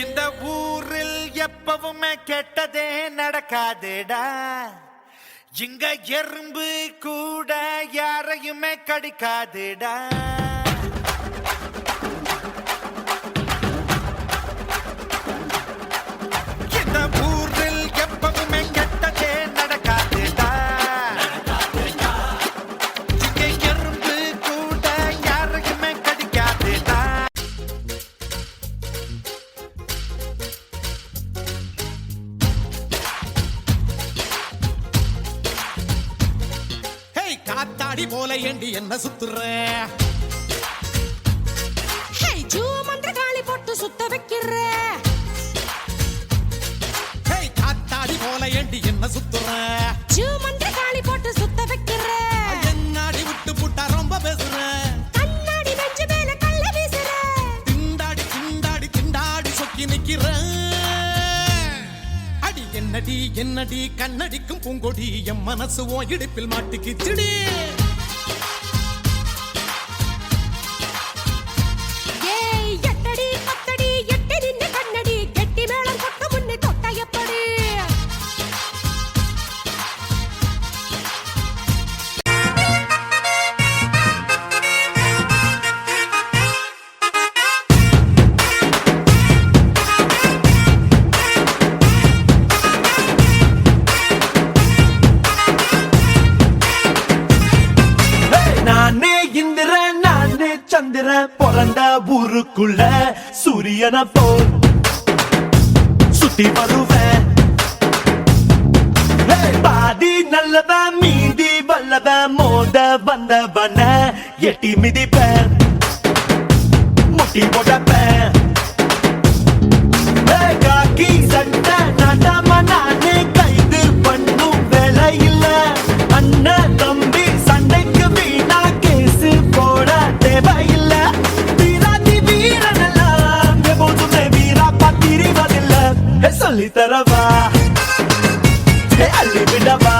இந்த ஊரில் எப்பவுமே கெட்டதே நடக்காதேடா. இங்க எறும்பு கூட யாரையுமே கடிக்காதேடா. இந்த ஊரில் எப்பவுமே கெட்டதே நடக்காதேடா. இங்க எறும்பு கூட யாரையுமே கடிக்காதேடா. காத்தாடி போல ஏண்டி என்ன சுத்துற? மந்திரகாளி போட்டு சுத்த வைக்கிற. காத்தாடி போல ஏண்டி என்ன சுத்துற? மந்திரகாளி போட்டு சுத்த வைக்கிற. என்னாடி விட்டு புட்டா ரொம்ப பேசுற. கண்ணாடி நெஞ்சு மேல கல்ல வீசுற. திண்டாடி திண்டாடி திண்டாடி சொக்கி நிக்கிற. அடி என்னடி என்னடி கண்ணடிக்கும் பூங்கொடி என் மனசு ஓ இடுப்பில் மாட்டிக்கிச்சுடி. எட்டடி பத்தடி எட்டி நின்று கண்ணடி கெட்டி மேளம் கொட்ட முன்னே தொட்ட எப்படி? நானே இந்திரன் நானே சந்திரன் பிறந்த ஊருக்குள்ள சூரியன போல் சுத்தி வருவேன். பாதி நல்லவன் மீதி வல்லவன் மோத வந்தவன எட்டி மிதிப்பேன் முட்டி போடப்பேன். காக்கி சட்டை நாட்டாம நானே கைது பண்ணும் வேலை இல்ல. அண்ணன் தம்பி சண்டைக்கு வீணா கேசு போட தேவையில்ல. வீராதி வீரனெல்லாம் எப்போதுமே வீரா பாத்திரிவதில்ல. சொல்லி தரவா அள்ளி விடவா